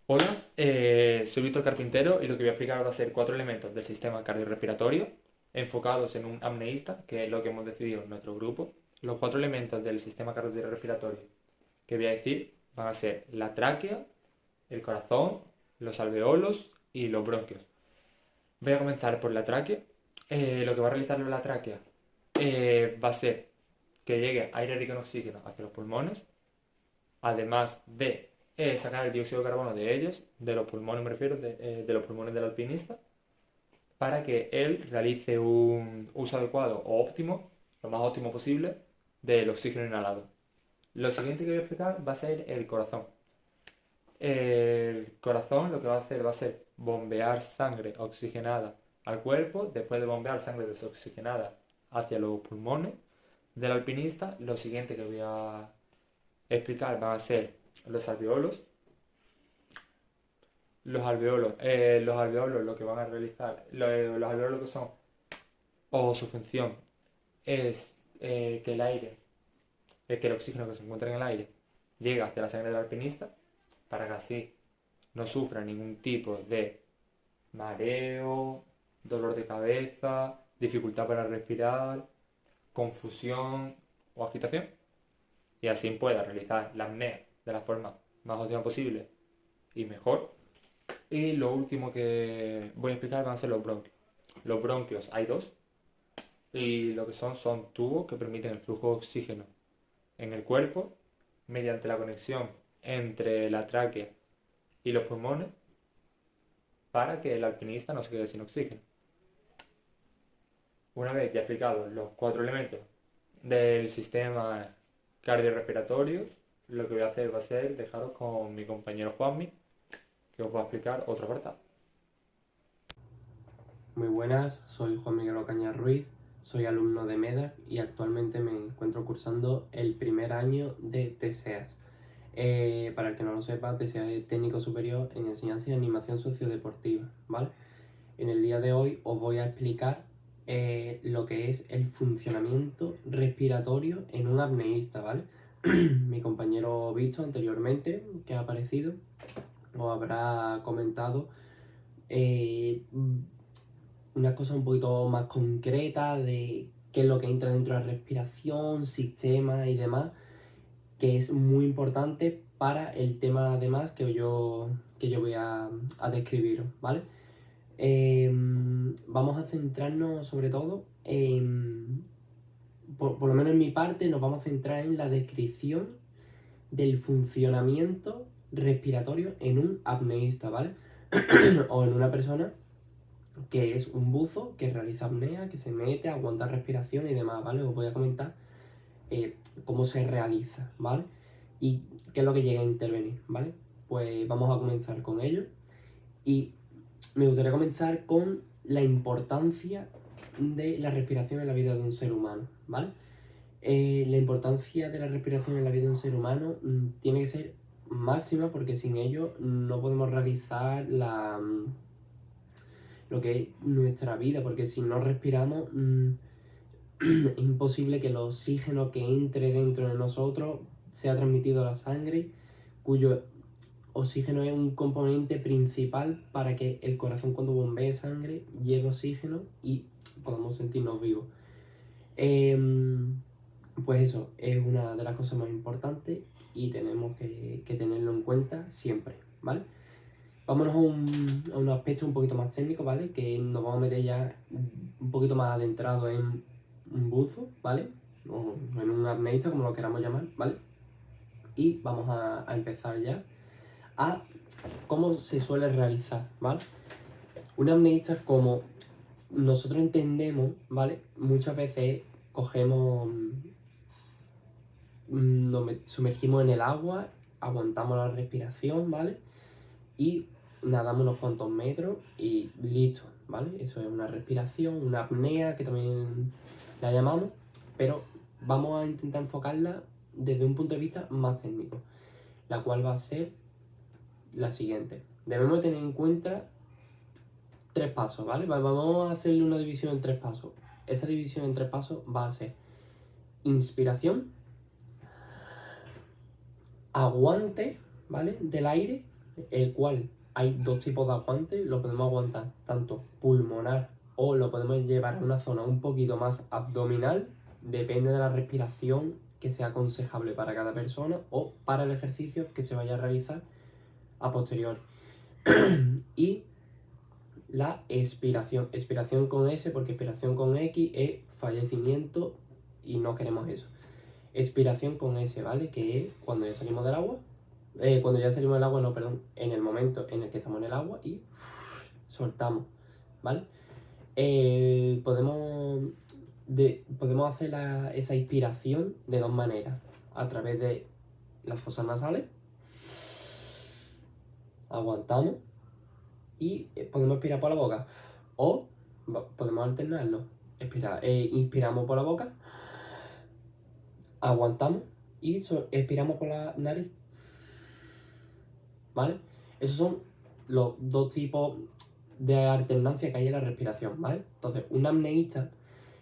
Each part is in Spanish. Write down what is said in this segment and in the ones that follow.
Hola, soy Víctor Carpintero y lo que voy a explicar va a ser cuatro elementos del sistema cardiorrespiratorio enfocados en un apneísta, que es lo que hemos decidido en nuestro grupo. Los cuatro elementos del sistema cardiorrespiratorio que voy a decir van a ser la tráquea, el corazón, los alveolos y los bronquios. Voy a comenzar por la tráquea. Lo que va a realizar la tráquea va a ser que llegue aire rico en oxígeno hacia los pulmones, además de sacar el dióxido de carbono de ellos, de los pulmones me refiero, de los pulmones del alpinista, para que él realice un uso adecuado o óptimo, lo más óptimo posible, del oxígeno inhalado. Lo siguiente que voy a explicar va a ser el corazón. El corazón lo que va a hacer va a ser bombear sangre oxigenada al cuerpo, después de bombear sangre desoxigenada hacia los pulmones del alpinista. Lo siguiente que voy a explicar van a ser los alveolos. Los alveolos lo que van a realizar, los alveolos lo que son, o su función, es que el aire, que el oxígeno que se encuentra en el aire llegue hacia la sangre del alpinista para que así no sufra ningún tipo de mareo, dolor de cabeza, dificultad para respirar, confusión o agitación, y así pueda realizar la apnea de la forma más óptima posible y mejor. Y lo último que voy a explicar van a ser los bronquios. Los bronquios hay dos, y lo que son tubos que permiten el flujo de oxígeno en el cuerpo mediante la conexión entre la tráquea y los pulmones para que el alpinista no se quede sin oxígeno. Una vez ya explicado los cuatro elementos del sistema cardiorrespiratorio, lo que voy a hacer va a ser dejaros con mi compañero Juanmi, que os va a explicar otro apartado. Muy buenas, soy Juan Miguel Ocaña Ruiz, soy alumno de MEDAC y actualmente me encuentro cursando el primer año de TSEAS. Para el que no lo sepa, TSEAS es Técnico Superior en Enseñanza y Animación Sociodeportiva, ¿vale? En el día de hoy os voy a explicar lo que es el funcionamiento respiratorio en un apneísta, ¿vale? Mi compañero visto anteriormente, que ha aparecido, os habrá comentado eh, una cosa un poquito más concreta de qué es lo que entra dentro de la respiración, sistemas y demás, que es muy importante para el tema además que yo voy a describir, ¿vale? Vamos a centrarnos sobre todo por lo menos en mi parte, nos vamos a centrar en la descripción del funcionamiento respiratorio en un apneísta, ¿vale? O en una persona que es un buzo que realiza apnea, que se mete, aguanta respiración y demás, ¿vale? Os voy a comentar cómo se realiza, ¿vale? Y qué es lo que llega a intervenir, ¿vale? Pues vamos a comenzar con ello. Y me gustaría comenzar con la importancia de la respiración en la vida de un ser humano, ¿vale? La importancia de la respiración en la vida de un ser humano tiene que ser máxima porque sin ello no podemos realizar lo que es nuestra vida, porque si no respiramos es imposible que el oxígeno que entre dentro de nosotros sea transmitido a la sangre, cuyo oxígeno es un componente principal para que el corazón cuando bombee sangre lleve oxígeno y podamos sentirnos vivos. Pues eso es una de las cosas más importantes y tenemos que tenerlo en cuenta siempre, ¿vale? Vámonos a un aspecto un poquito más técnico, ¿vale? Que nos vamos a meter ya un poquito más adentrado en un buzo, ¿vale? O en un apneísta, como lo queramos llamar, ¿vale? Y vamos a empezar ya a cómo se suele realizar, ¿vale? Un apneísta, como nosotros entendemos, ¿vale? Muchas veces cogemos, nos sumergimos en el agua, aguantamos la respiración, ¿vale? Y nadamos unos cuantos metros y listo, ¿vale? Eso es una respiración, una apnea, que también la llamamos, pero vamos a intentar enfocarla desde un punto de vista más técnico, la cual va a ser la siguiente. Debemos tener en cuenta tres pasos, ¿vale? Vamos a hacerle una división en tres pasos. Esa división en tres pasos va a ser inspiración, aguante, ¿vale? Del aire el cual hay dos tipos de aguante. Lo podemos aguantar tanto pulmonar o lo podemos llevar a una zona un poquito más abdominal, depende de la respiración que sea aconsejable para cada persona o para el ejercicio que se vaya a realizar a posteriori. Y la expiración con S, porque expiración con X es fallecimiento y no queremos eso. Expiración con S, ¿vale? Que es cuando ya salimos del agua, en el momento en el que estamos en el agua y soltamos, ¿vale? Podemos hacer esa inspiración de dos maneras, a través de las fosas nasales, aguantamos y podemos expirar por la boca, o podemos alternarlo, inspiramos por la boca, aguantamos y expiramos por la nariz, ¿vale? Esos son los dos tipos de alternancia que hay en la respiración, ¿vale? Entonces, un apneísta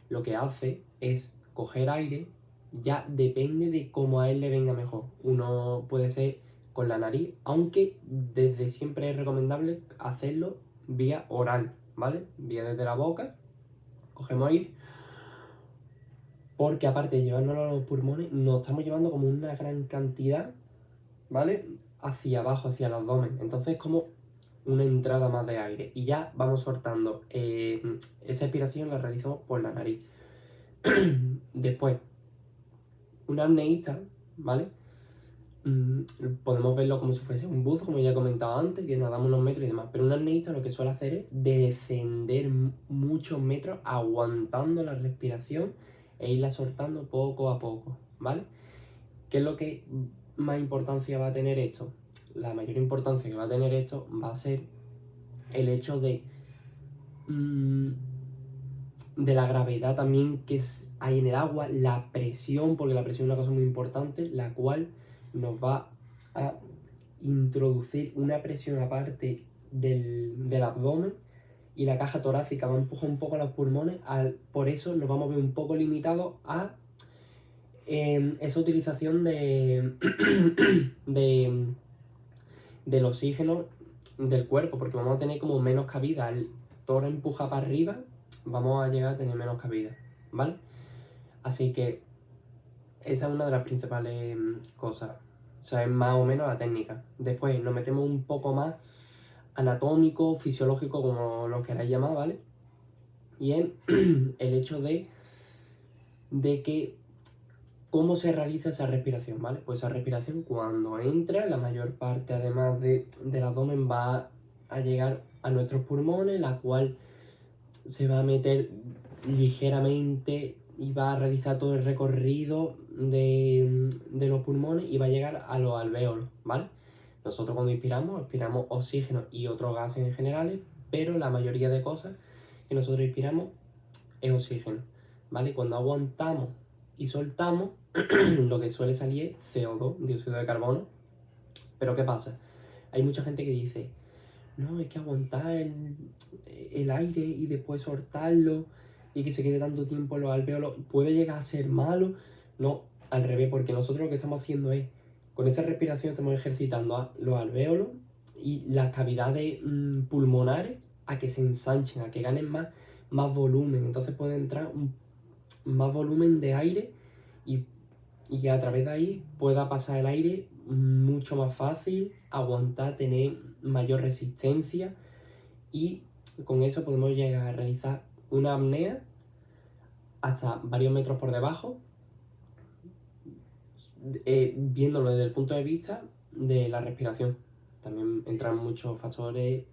lo que hace es coger aire, ya depende de cómo a él le venga mejor. Uno puede ser con la nariz, aunque desde siempre es recomendable hacerlo vía oral, ¿vale? Vía desde la boca, cogemos aire, porque aparte de llevárnoslo a los pulmones, nos estamos llevando como una gran cantidad, ¿vale? Hacia abajo, hacia el abdomen. Entonces, como una entrada más de aire. Y ya vamos soltando. Esa expiración la realizamos por la nariz. Después, un apneísta, ¿vale? Podemos verlo como si fuese un buzo, como ya he comentado antes, que nadamos unos metros y demás. Pero un apneísta lo que suele hacer es descender muchos metros aguantando la respiración e irla soltando poco a poco, ¿vale? ¿Qué es lo que más importancia va a tener esto? La mayor importancia que va a tener esto va a ser el hecho de la gravedad también que hay en el agua, la presión, porque la presión es una cosa muy importante, la cual nos va a introducir una presión aparte del abdomen, y la caja torácica va a empujar un poco a los pulmones. Por eso nos vamos a ver un poco limitados a esa utilización del oxígeno del cuerpo, porque vamos a tener como menos cabida. El tórax empuja para arriba, vamos a llegar a tener menos cabida, ¿vale? Así que esa es una de las principales cosas. O sea, es más o menos la técnica. Después nos metemos un poco más anatómico, fisiológico, como lo queráis llamar, ¿vale? Y es el hecho de que cómo se realiza esa respiración, ¿vale? Pues esa respiración, cuando entra, la mayor parte, además del abdomen, va a llegar a nuestros pulmones, la cual se va a meter ligeramente y va a realizar todo el recorrido de los pulmones y va a llegar a los alvéolos, ¿vale? Nosotros cuando inspiramos oxígeno y otros gases en general, pero la mayoría de cosas que nosotros inspiramos es oxígeno, ¿vale? Cuando aguantamos y soltamos, lo que suele salir es CO2, dióxido de carbono. Pero ¿qué pasa? Hay mucha gente que dice, no, hay que aguantar el aire y después soltarlo y que se quede tanto tiempo en los alvéolos, puede llegar a ser malo. No, al revés, porque nosotros lo que estamos haciendo es, con esta respiración estamos ejercitando a los alvéolos y las cavidades pulmonares a que se ensanchen, a que ganen más volumen. Entonces puede entrar más volumen de aire y a través de ahí pueda pasar el aire mucho más fácil, aguantar, tener mayor resistencia, y con eso podemos llegar a realizar una apnea hasta varios metros por debajo, viéndolo desde el punto de vista de la respiración. También entran muchos factores,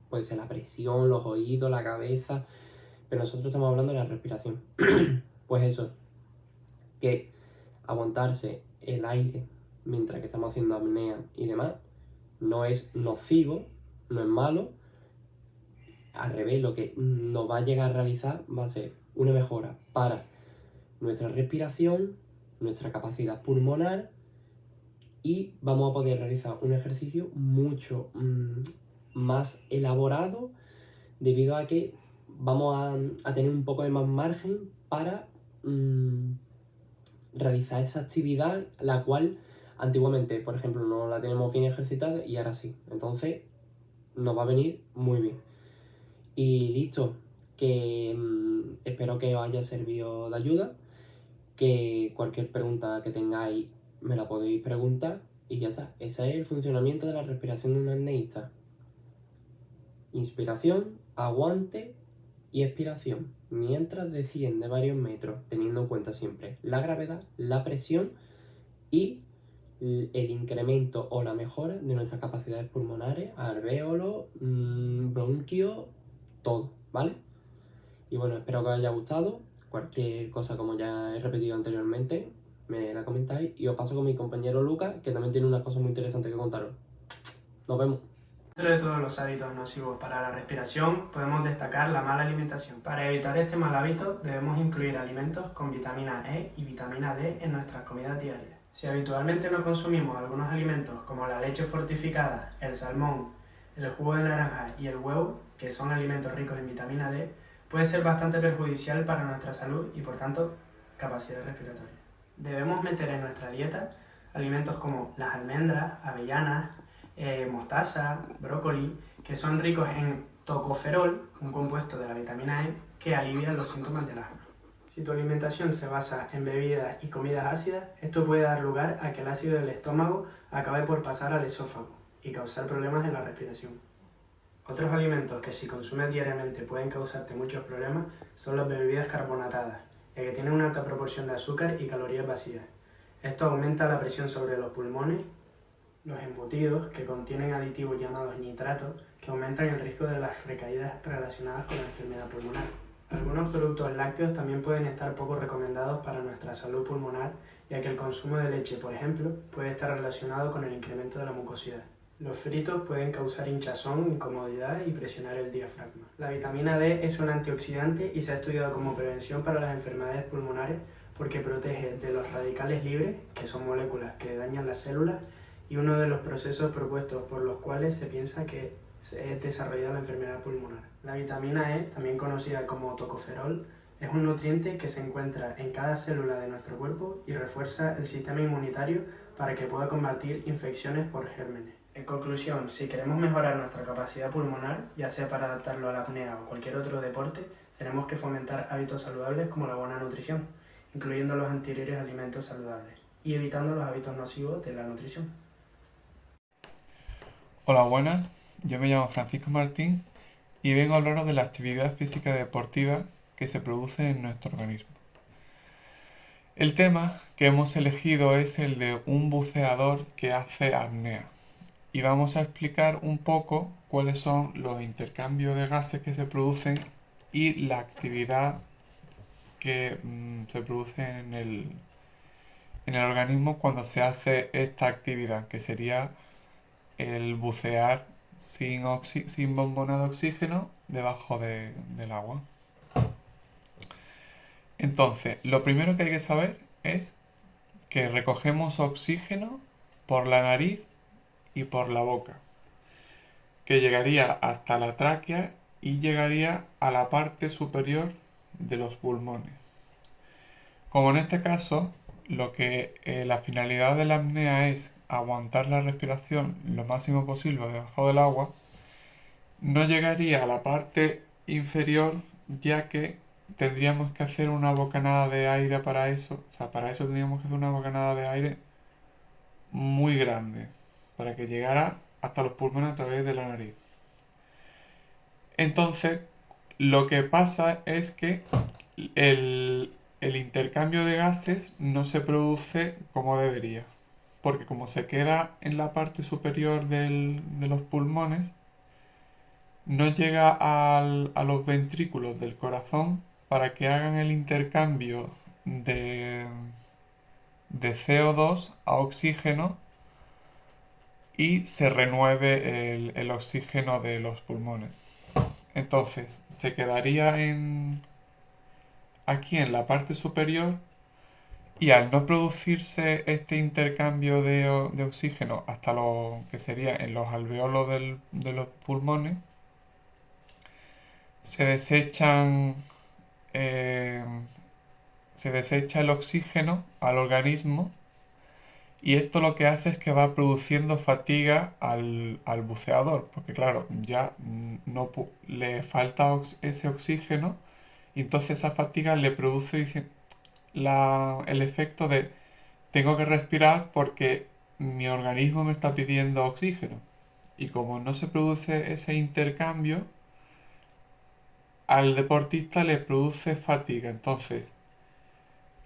puede ser la presión, los oídos, la cabeza, pero nosotros estamos hablando de la respiración. Pues eso, que aguantarse el aire mientras que estamos haciendo apnea y demás no es nocivo, no es malo. Al revés, lo que nos va a llegar a realizar va a ser una mejora para nuestra respiración, nuestra capacidad pulmonar, y vamos a poder realizar un ejercicio mucho más elaborado, debido a que vamos a tener un poco de más margen para realizar esa actividad, la cual Antiguamente, por ejemplo, no la tenemos bien ejercitada y ahora sí. Entonces, nos va a venir muy bien. Y listo, que espero que os haya servido de ayuda, que cualquier pregunta que tengáis me la podéis preguntar y ya está. Ese es el funcionamiento de la respiración de un apneísta. Inspiración, aguante y expiración, mientras desciende varios metros, teniendo en cuenta siempre la gravedad, la presión y el incremento o la mejora de nuestras capacidades pulmonares, alvéolos, bronquios, todo, ¿vale? Y bueno, espero que os haya gustado. Cualquier cosa, como ya he repetido anteriormente, me la comentáis y os paso con mi compañero Lucas, que también tiene unas cosas muy interesantes que contaros. Nos vemos. Dentro de todos los hábitos nocivos para la respiración, podemos destacar la mala alimentación. Para evitar este mal hábito, debemos incluir alimentos con vitamina E y vitamina D en nuestras comidas diarias. Si habitualmente no consumimos algunos alimentos como la leche fortificada, el salmón, el jugo de naranja y el huevo, que son alimentos ricos en vitamina D, puede ser bastante perjudicial para nuestra salud y por tanto capacidad respiratoria. Debemos meter en nuestra dieta alimentos como las almendras, avellanas, mostaza, brócoli, que son ricos en tocoferol, un compuesto de la vitamina E que alivia los síntomas del asma. Si tu alimentación se basa en bebidas y comidas ácidas, esto puede dar lugar a que el ácido del estómago acabe por pasar al esófago y causar problemas en la respiración. Otros alimentos que si consumes diariamente pueden causarte muchos problemas son las bebidas carbonatadas, ya que tienen una alta proporción de azúcar y calorías vacías. Esto aumenta la presión sobre los pulmones. Los embutidos, que contienen aditivos llamados nitratos, que aumentan el riesgo de las recaídas relacionadas con la enfermedad pulmonar. Algunos productos lácteos también pueden estar poco recomendados para nuestra salud pulmonar, ya que el consumo de leche, por ejemplo, puede estar relacionado con el incremento de la mucosidad. Los fritos pueden causar hinchazón, incomodidad y presionar el diafragma. La vitamina D es un antioxidante y se ha estudiado como prevención para las enfermedades pulmonares porque protege de los radicales libres, que son moléculas que dañan las células, y uno de los procesos propuestos por los cuales se piensa que se desarrolla la enfermedad pulmonar. La vitamina E, también conocida como tocoferol, es un nutriente que se encuentra en cada célula de nuestro cuerpo y refuerza el sistema inmunitario para que pueda combatir infecciones por gérmenes. En conclusión, si queremos mejorar nuestra capacidad pulmonar, ya sea para adaptarlo a la apnea o cualquier otro deporte, tenemos que fomentar hábitos saludables como la buena nutrición, incluyendo los anteriores alimentos saludables y evitando los hábitos nocivos de la nutrición. Hola, buenas. Yo me llamo Francisco Martín y vengo a hablaros de la actividad física deportiva que se produce en nuestro organismo. El tema que hemos elegido es el de un buceador que hace apnea y vamos a explicar un poco cuáles son los intercambios de gases que se producen y la actividad que se produce en el organismo cuando se hace esta actividad, que sería el bucear sin bombona de oxígeno debajo del agua. Entonces, lo primero que hay que saber es que recogemos oxígeno por la nariz y por la boca, que llegaría hasta la tráquea y llegaría a la parte superior de los pulmones. Como en este caso, la finalidad de la apnea es aguantar la respiración lo máximo posible debajo del agua, no llegaría a la parte inferior, ya que tendríamos que hacer una bocanada de aire para eso. O sea, para eso tendríamos que hacer una bocanada de aire muy grande, para que llegara hasta los pulmones a través de la nariz. Entonces, lo que pasa es que el intercambio de gases no se produce como debería, porque como se queda en la parte superior de los pulmones, no llega a los ventrículos del corazón para que hagan el intercambio de CO2 a oxígeno y se renueve el oxígeno de los pulmones. Entonces se quedaría aquí en la parte superior y al no producirse este intercambio de oxígeno hasta lo que sería en los alveolos de los pulmones, se desechan se desecha el oxígeno al organismo Y esto lo que hace es que va produciendo fatiga al buceador, porque claro, ya no le falta ese oxígeno y entonces esa fatiga le produce el efecto de tengo que respirar porque mi organismo me está pidiendo oxígeno. Y como no se produce ese intercambio, al deportista le produce fatiga. Entonces,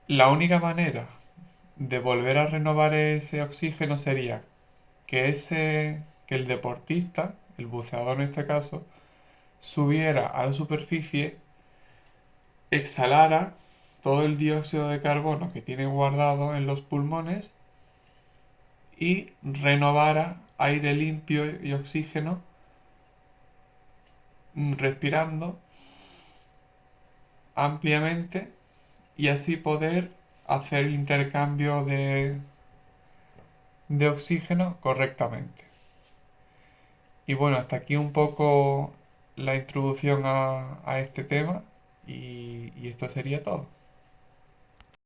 la única manera de volver a renovar ese oxígeno sería que el deportista, el buceador en este caso, subiera a la superficie, exhalara todo el dióxido de carbono que tiene guardado en los pulmones y renovara aire limpio y oxígeno respirando ampliamente y así poder hacer el intercambio de oxígeno correctamente. Y bueno, hasta aquí un poco la introducción a este tema y esto sería todo.